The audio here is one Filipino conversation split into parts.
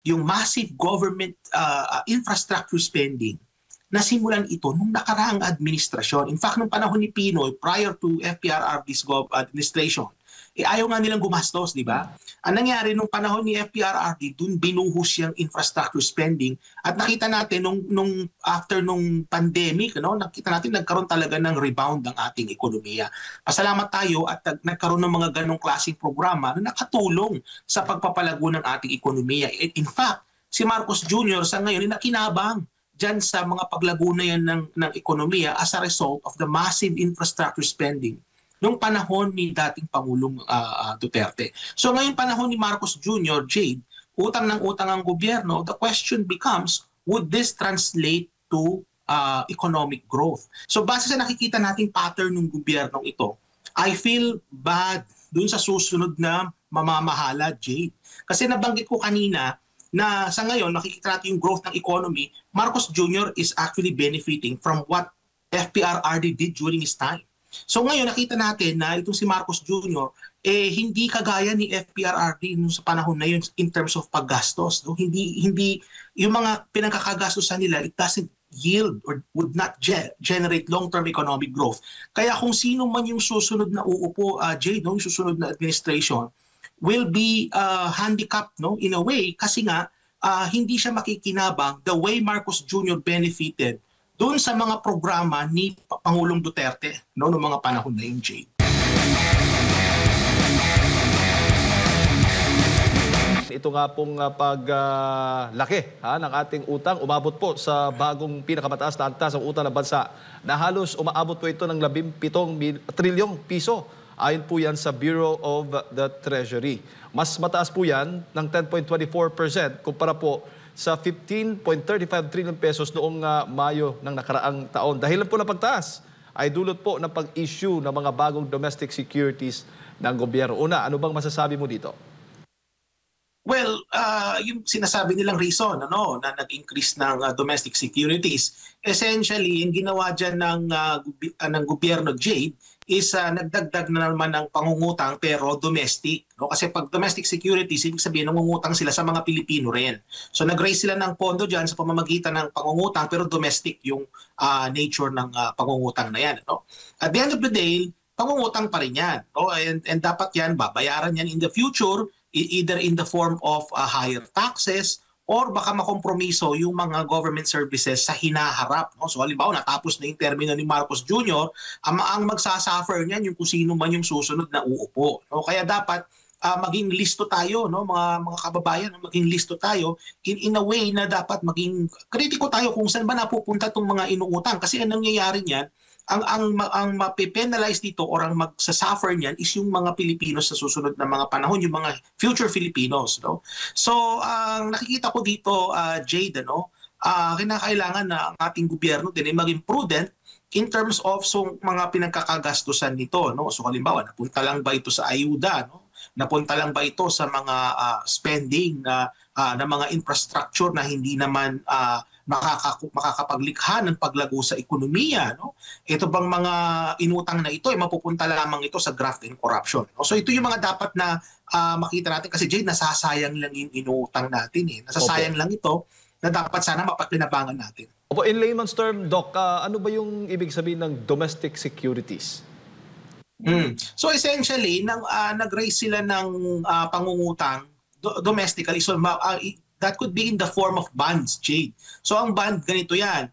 yung massive government infrastructure spending, nasimulan ito nung nakaraang administrasyon. In fact, nung panahon ni Pinoy, prior to FPRRD's administration, ayaw nga nilang gumastos, di ba? Ang nangyari nung panahon ni FPRRD, dun binuhos yung infrastructure spending. At nakita natin after nung pandemic, nakita natin nagkaroon talaga ng rebound ng ating ekonomiya. Pasalamat tayo at nagkaroon ng mga ganong klaseng programa na nakatulong sa pagpapalago ng ating ekonomiya. In fact, si Marcos Jr. sa ngayon ay nakinabang dyan sa mga paglago na yan ng ekonomiya as a result of the massive infrastructure spending noong panahon ni dating Pangulong Duterte. So ngayon panahon ni Marcos Jr., Jade, utang ng utang ang gobyerno, the question becomes, would this translate to economic growth? So base sa nakikita nating pattern ng gobyernong ito, I feel bad dun sa susunod na mamamahala, Jade. Kasi nabanggit ko kanina na sa ngayon, nakikita natin yung growth ng economy, Marcos Jr. is actually benefiting from what FPRRD did during his time. So ngayon nakita natin na itong si Marcos Jr. Hindi kagaya ni FPRRD nung sa panahon na yun in terms of paggastos. No? Hindi yung mga pinagkakagastosan nila, it doesn't yield or would not generate long-term economic growth. Kaya kung sino man yung susunod na uupo, Jay, yung susunod na administration, will be handicapped in a way kasi nga hindi siya makikinabang the way Marcos Jr. benefited doon sa mga programa ni Pangulong Duterte noong mga panahon na yun, Jade. Ito nga pong paglaki ng ating utang, umabot po sa bagong pinakamataas na antas ang utang ng bansa na halos umaabot po ito ng 17 trilyong piso. Ayon po yan sa Bureau of the Treasury. Mas mataas po yan ng 10.24% kumpara po sa 15.35 trillion pesos noong Mayo ng nakaraang taon. Dahilan po ng pagtaas ay dulot po ng pag-issue ng mga bagong domestic securities ng gobyerno. Una, ano bang masasabi mo dito? Well, yung sinasabi nilang reason na nag-increase ng domestic securities, essentially, yung ginawa dyan ng gobyerno, Jade, is nagdagdag na naman ng pangungutang pero domestic. No? Kasi pag domestic securities, ibig sabihin nangungutang sila sa mga Pilipino rin. So nag-raise sila ng pondo dyan sa pamamagitan ng pangungutang pero domestic yung nature ng pangungutang na yan. No? At the end of the day, pangungutang pa rin yan. No? And dapat yan, babayaran yan in the future, either in the form of higher taxes or baka makompromiso yung mga government services sa hinaharap. No? So halimbawa, natapos na yung termino ni Marcos Jr., ang magsasuffer niyan yung kung sino man yung susunod na uupo. No? Kaya dapat maging listo tayo, no? mga kababayan, maging listo tayo in a way na dapat maging kritiko tayo kung saan ba napupunta itong mga inuutang. Kasi ang nangyayari niyan, ang mapipenalize dito or ang magsasuffer niyan is yung mga Pilipinos sa susunod na mga panahon, yung mga future Filipinos. No? So, ang nakikita ko dito, Jade, kinakailangan na ang ating gobyerno din ay maging prudent in terms of mga pinagkakagastusan nito. No? So, halimbawa, napunta lang ba ito sa ayuda? No? Napunta lang ba ito sa mga spending na mga infrastructure na hindi naman makakapaglikha ng paglago sa ekonomiya? No? Ito bang mga inutang na ito ay mapupunta lamang ito sa graft and corruption? No? So ito yung mga dapat na makita natin kasi Jade, nasasayang lang yung inutang natin. Nasasayang lang ito na dapat sana mapakinabangan natin. Opo, in layman's term, Doc, ano ba yung ibig sabihin ng domestic securities? So essentially, nag-raise sila ng pangungutang domestically. So that could be in the form of bonds, Jade. So ang bond, ganito yan.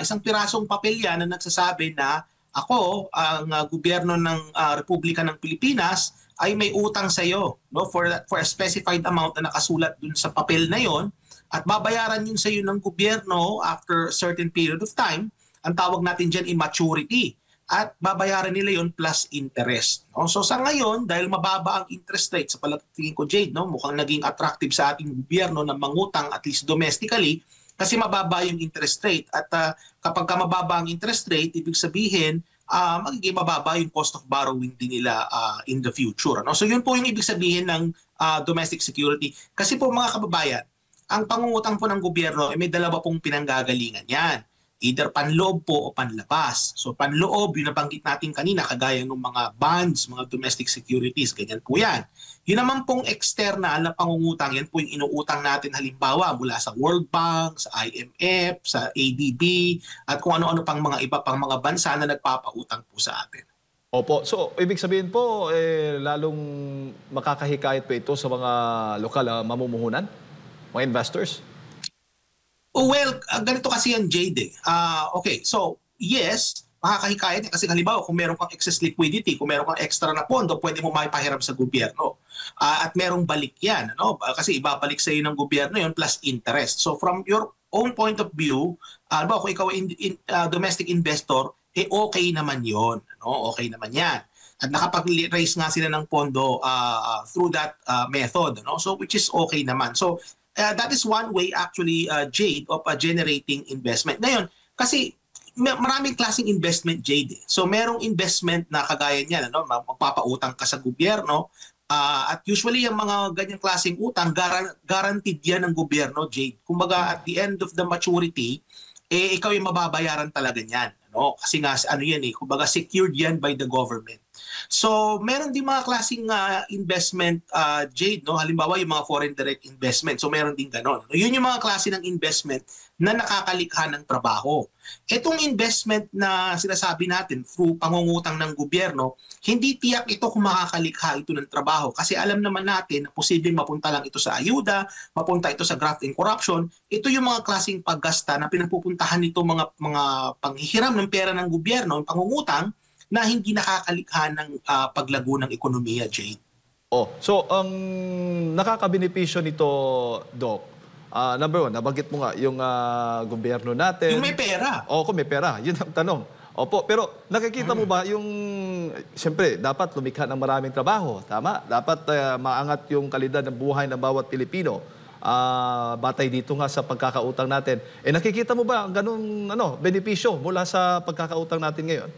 Isang pirasong papel yan na nagsasabi na ako, ang gobyerno ng Republika ng Pilipinas, ay may utang sa iyo, no, for a specified amount na nakasulat dun sa papel na yon, at babayaran yun sa iyo ng gobyerno after a certain period of time. Ang tawag natin dyan maturity. At babayaran nila yon plus interest. No? So sa ngayon, dahil mababa ang interest rate, sa palatingin ko, Jade, no, mukhang naging attractive sa ating gobyerno na mangutang at least domestically kasi mababa yung interest rate. At kapag mababa ang interest rate, ibig sabihin, magiging mababa yung cost of borrowing din nila in the future. No? So yun po yung ibig sabihin ng domestic security. Kasi po mga kababayan, ang pangungutang po ng gobyerno ay may dalawa pong pinanggagalingan yan. Either panloob po o panlabas. So panloob, yung nabanggit natin kanina, kagaya ng mga bonds, mga domestic securities, ganyan po yan. Yun naman pong external na pangungutang, yan po yung inuutang natin halimbawa mula sa World Bank, sa IMF, sa ADB, at kung ano-ano pang mga iba pang mga bansa na nagpapautang po sa atin. Opo. So, ibig sabihin po, lalong makakahikayat pa ito sa mga lokal na mamumuhunan, mga investors? Oh, well, ganito kasi yan, Jade. Okay, so yes, makakahikayat kasi halimbawa kung meron kang excess liquidity, kung meron kang extra na pondo, pwede mo maipahiram sa gobyerno. At merong balik yan, ano? Kasi ibabalik sa iyo ng gobyerno yun plus interest. So from your own point of view, halimbawa kung ikaw ay domestic investor, okay naman yon, no? Okay naman yan. At nakapag-raise nga sila ng pondo through that method, no? So which is okay naman. So that is one way actually, Jade, of generating investment. Ngayon, kasi maraming klaseng investment, Jade. So merong investment na kagaya niyan, ano, magpapautang ka sa gobyerno, at usually yung mga ganyang klaseng utang, guaranteed yan ng gobyerno, Jade. Kumbaga at the end of the maturity, ikaw yung mababayaran talaga niyan. No? Kasi nga, ano yan kumbaga secured yan by the government. So, meron din mga klaseng investment, Jade, no? Halimbawa, yung mga foreign direct investment. So, meron din ganon. Yun yung mga klase ng investment na nakakalikha ng trabaho. Itong investment na sinasabi natin through pangungutang ng gobyerno, hindi tiyak ito kung makakalikha ito ng trabaho. Kasi alam naman natin na posibleng mapunta lang ito sa ayuda, mapunta ito sa graft and corruption. Ito yung mga klaseng paggasta na pinapupuntahan nito mga panghihiram ng pera ng gobyerno, yung pangungutang, na hindi nakakalikha ng paglago ng ekonomiya, Jade. So ang nakakabenepisyo nito, Doc, number one, nabanggit mo nga yung gobyerno natin. Yung may pera. Kung may pera. Yun ang tanong. Opo, pero nakikita mo ba yung, siyempre, dapat lumikha ng maraming trabaho, tama? Dapat maangat yung kalidad ng buhay ng bawat Pilipino. Batay dito nga sa pagkakautang natin. Nakikita mo ba ang ganung benepisyo mula sa pagkakautang natin ngayon?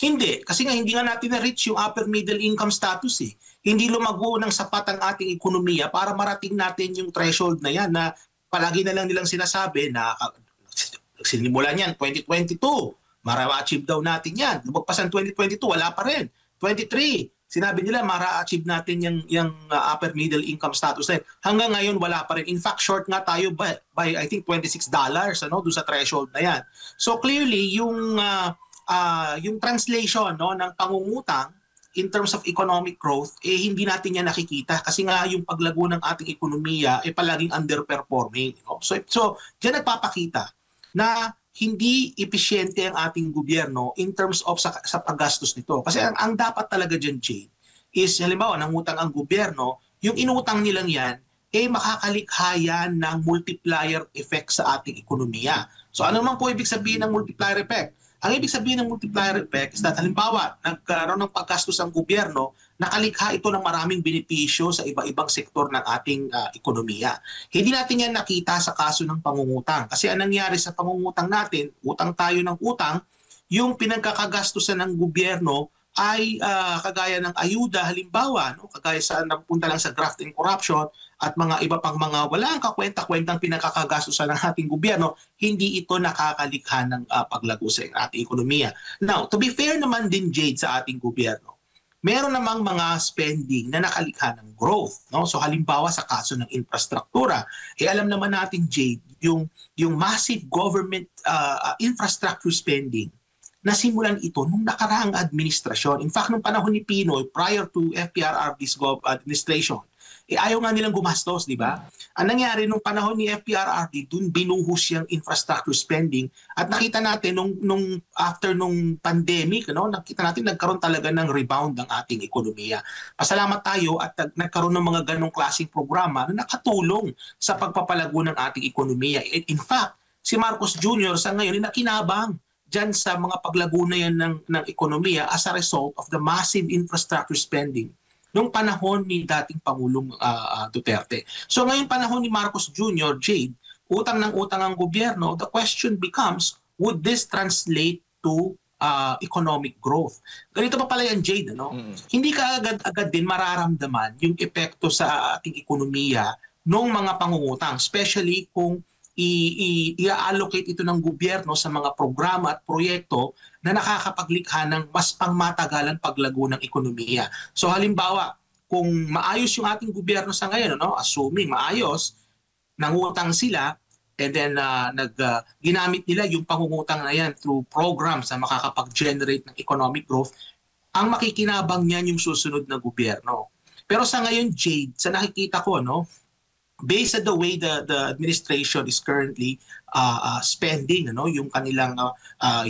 Hindi. Kasi nga hindi nga natin na-reach yung upper middle income status eh. Hindi lumago ng sapat ang ating ekonomiya para marating natin yung threshold na yan na palagi na lang nilang sinasabi na sinimulan yan 2022. Mara-achieve daw natin yan. Lumagpasan 2022, wala pa rin. 23, sinabi nila mara-achieve natin yung upper middle income status na yun. Hanggang ngayon wala pa rin. In fact, short nga tayo by I think $26 doon sa threshold na yan. So clearly yung translation ng pangungutang in terms of economic growth, hindi natin yan nakikita kasi nga yung paglago ng ating ekonomiya palaging underperforming. So diyan nagpapakita na hindi epesyente ang ating gobyerno in terms of sa paggastos nito. Kasi ang dapat talaga dyan, Jade, is halimbawa nangutang ang gobyerno, yung inutang nilang yan, makakalikha yan ng multiplier effect sa ating ekonomiya. So ano naman po ibig sabihin ng multiplier effect? Ang ibig sabihin ng multiplier effect is that halimbawa, nagkaroon ng paggastos ang gobyerno, nakalikha ito ng maraming benepisyo sa iba-ibang sektor ng ating ekonomiya. Hindi natin yan nakita sa kaso ng pangungutang. Kasi anong nangyari sa pangungutang natin, utang tayo ng utang, yung pinagkakagastusan ng gobyerno ay kagaya ng ayuda halimbawa, kagaya sa napunta lang sa graft and corruption at mga iba pang mga walang kakwenta-kwentang pinakakagastusan ng ating gobyerno, hindi ito nakakalikha ng paglago sa ating ekonomiya. Now, to be fair naman din, Jade, sa ating gobyerno, meron namang mga spending na nakalikha ng growth. So halimbawa sa kaso ng infrastruktura, alam naman natin, Jade, yung massive government infrastructure spending, nasimulan ito nung nakaraang administrasyon. In fact, nung panahon ni Pinoy, prior to FPRRD's administration, ayaw nga nilang gumastos, di ba? Ang nangyari nung panahon ni FPRRD, dun binuhos yung infrastructure spending. At nakita natin, after nung pandemic, nakita natin nagkaroon talaga ng rebound ng ating ekonomiya. Pasalamat tayo at nagkaroon ng mga ganong klaseng programa na nakatulong sa pagpapalago ng ating ekonomiya. In fact, si Marcos Jr. sa ngayon, nakinabang dyan sa mga paglago na yan ng ekonomiya as a result of the massive infrastructure spending nung panahon ni dating Pangulong Duterte. So ngayon panahon ni Marcos Jr., Jade, utang ng utang ang gobyerno, the question becomes, would this translate to economic growth? Ganito pa pala yan, Jade, Hindi ka agad din mararamdaman yung epekto sa ating ekonomiya ng mga pangungutang, especially kung i-allocate ito ng gobyerno sa mga programa at proyekto na nakakapaglikha ng mas pangmatagalan paglago ng ekonomiya. So halimbawa, kung maayos yung ating gobyerno sa ngayon, no, assuming maayos, nangutang sila, and then ginamit nila yung pangungutang na yan through programs na makakapag-generate ng economic growth, ang makikinabang niyan yung susunod na gobyerno. Pero sa ngayon, Jade, sa nakikita ko, no, based on the way the administration is currently spending, ano, yung kanilang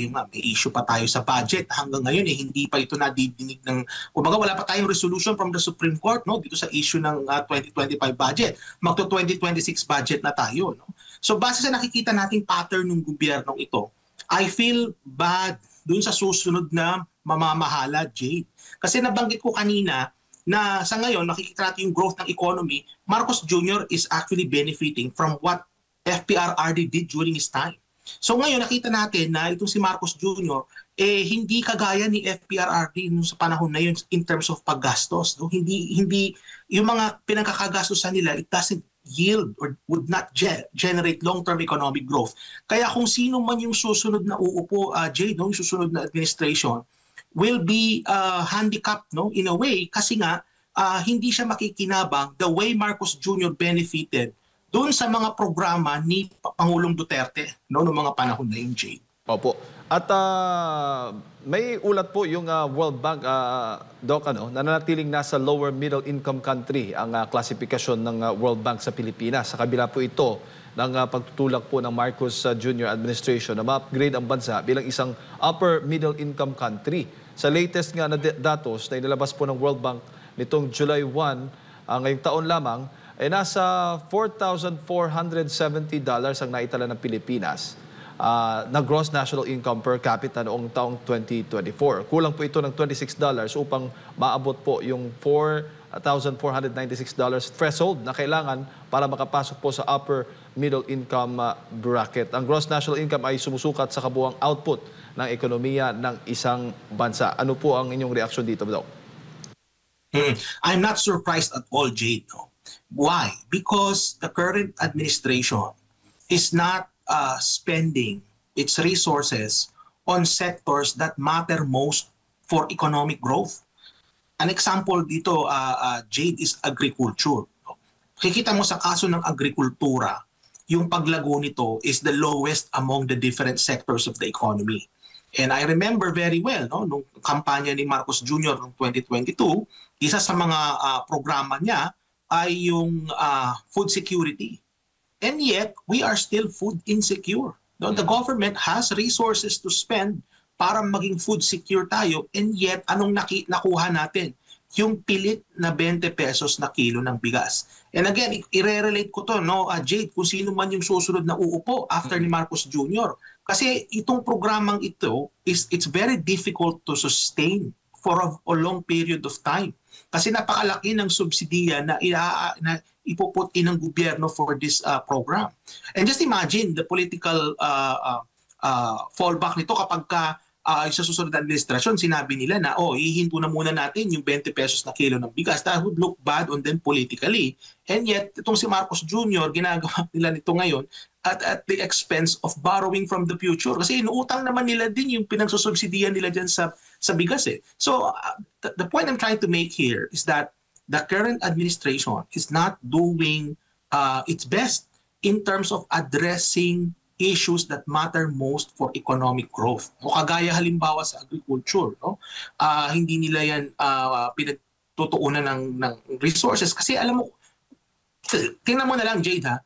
may issue pa tayo sa budget hanggang ngayon hindi pa ito nadidinig ng, kumbaga wala pa tayong resolution from the Supreme Court, no, dito sa issue ng 2025 budget. Magto 2026 budget na tayo, no. So base sa nakikita nating pattern ng gobyernong ito, I feel bad dun sa susunod na mamamahala, Jade. Kasi nabanggit ko kanina na sa ngayon, nakikita natin yung growth ng economy, Marcos Jr. is actually benefiting from what FPRRD did during his time. So ngayon, nakita natin na itong si Marcos Jr., hindi kagaya ni FPRRD nung sa panahon na yun in terms of paggastos. No? Hindi, yung mga pinagkakagastosan nila, it doesn't yield or would not generate long-term economic growth. Kaya kung sino man yung susunod na uupo, Jade, no? Yung susunod na administration, will be handicapped, no, in a way, kasi nga hindi siya makikinabang the way Marcos Jr. benefited doon sa mga programa ni Pangulong Duterte, no, noong mga panahon na yun, Jade. Opo. At may ulat po yung World Bank, Doc, na nanatiling nasa lower middle income country ang klasifikasyon ng World Bank sa Pilipinas. Sa kabila po ito ng pagtutulak po ng Marcos Jr. administration na ma-upgrade ang bansa bilang isang upper middle income country. Sa latest nga na datos na inilabas po ng World Bank nitong July 1, ngayong taon lamang, ay nasa $4,470 ang naitala ng Pilipinas na gross national income per capita noong taong 2024. Kulang po ito ng $26 upang maabot po yung $4,496 threshold na kailangan para makapasok po sa upper middle income bracket. Ang gross national income ay sumusukat sa kabuuang output ng ekonomiya ng isang bansa. Ano po ang inyong reaksyon dito, Doc? I'm not surprised at all, Jade. No? Why? Because the current administration is not spending its resources on sectors that matter most for economic growth. An example dito, Jade, is agriculture. Kikita mo sa kaso ng agrikultura, yung paglago nito is the lowest among the different sectors of the economy. And I remember very well, no, nung kampanya ni Marcos Jr. noong 2022, isa sa mga programa niya ay yung food security. And yet, we are still food insecure. No? The government has resources to spend para maging food secure tayo, and yet, anong nakuha natin? Yung pilit na 20 pesos na kilo ng bigas. And again, i-relate ko to, no, Jade, kung sino man yung susunod na uupo after ni Marcos Jr. Kasi itong programang ito, it's very difficult to sustain for a long period of time. Kasi napakalaki ng subsidiya na ipuputin ng gobyerno for this program. And just imagine the political fallback nito kapag sa susunod na administrasyon, sinabi nila na, hihinto na muna natin yung 20 pesos na kilo ng bigas. That would look bad on them politically. And yet, itong si Marcos Jr., ginagawa nila nito ngayon at the expense of borrowing from the future. Kasi inuutang naman nila din yung pinagsusubsidiyan nila dyan sa bigas. So, the point I'm trying to make here is that the current administration is not doing its best in terms of addressing issues that matter most for economic growth. O kagaya halimbawa sa agriculture, no? Hindi nila yan pinagtutuunan ng resources. Kasi alam mo, tingnan mo na lang, Jade, ha?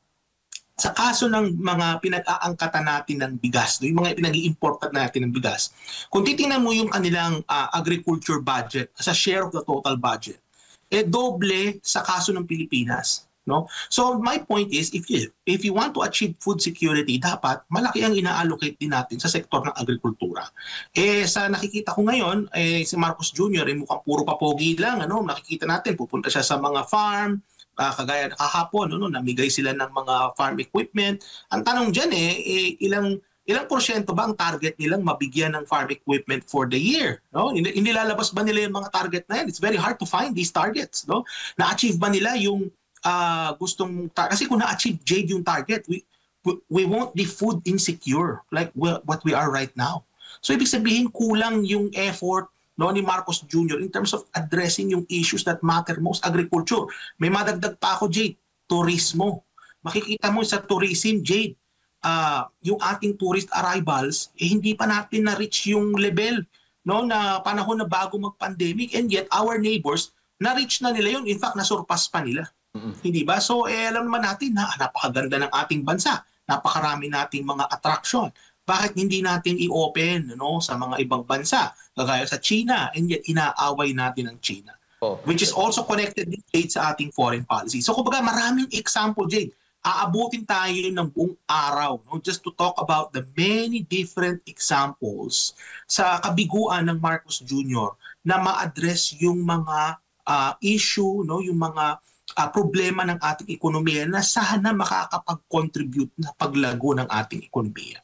Sa kaso ng mga pinag-aangkatan natin ng bigas, no? Yung mga pinag-i-importan natin ng bigas, kung titingnan mo yung kanilang agriculture budget as a share of the total budget, doble sa kaso ng Pilipinas. No? So my point is, if you want to achieve food security, dapat malaki ang ina-allocate din natin sa sektor ng agrikultura. Sa nakikita ko ngayon, si Marcos Jr. mukhang puro papogi lang. Nakikita natin, pupunta siya sa mga farm, kagaya kahapon, namigay sila ng mga farm equipment. Ang tanong dyan, ilang porsyento ba ang target nilang mabigyan ng farm equipment for the year? No? Inilalabas ba nila yung mga target na yan? It's very hard to find these targets. No? Na-achieve ba nila yung gustong kasi kung na-achieve, Jade, yung target, we won't be food insecure like what we are right now. So ibig sabihin kulang yung effort ni Marcos Jr. in terms of addressing yung issues that matter most, agriculture. May madagdag pa ako, Jade, turismo. Makikita mo sa tourism, Jade, yung ating tourist arrivals, hindi pa natin na-reach yung level na panahon na bago mag-pandemic, and yet our neighbors, na-reach na nila yun. In fact, nasurpass pa nila. Hindi ba? So alam naman natin na napakaganda ng ating bansa. Napakarami nating mga attraction. Bakit hindi natin i-open sa mga ibang bansa, kagaya sa China, and yet inaaway natin ang China. Which is also connected din, Jade, sa ating foreign policy. So kumbaga maraming example, Jade. Aabutin tayo ng buong araw just to talk about the many different examples sa kabiguan ng Marcos Jr. na ma-address yung mga issue, yung mga problema ng ating ekonomiya na sana makakapag-contribute na paglago ng ating ekonomiya.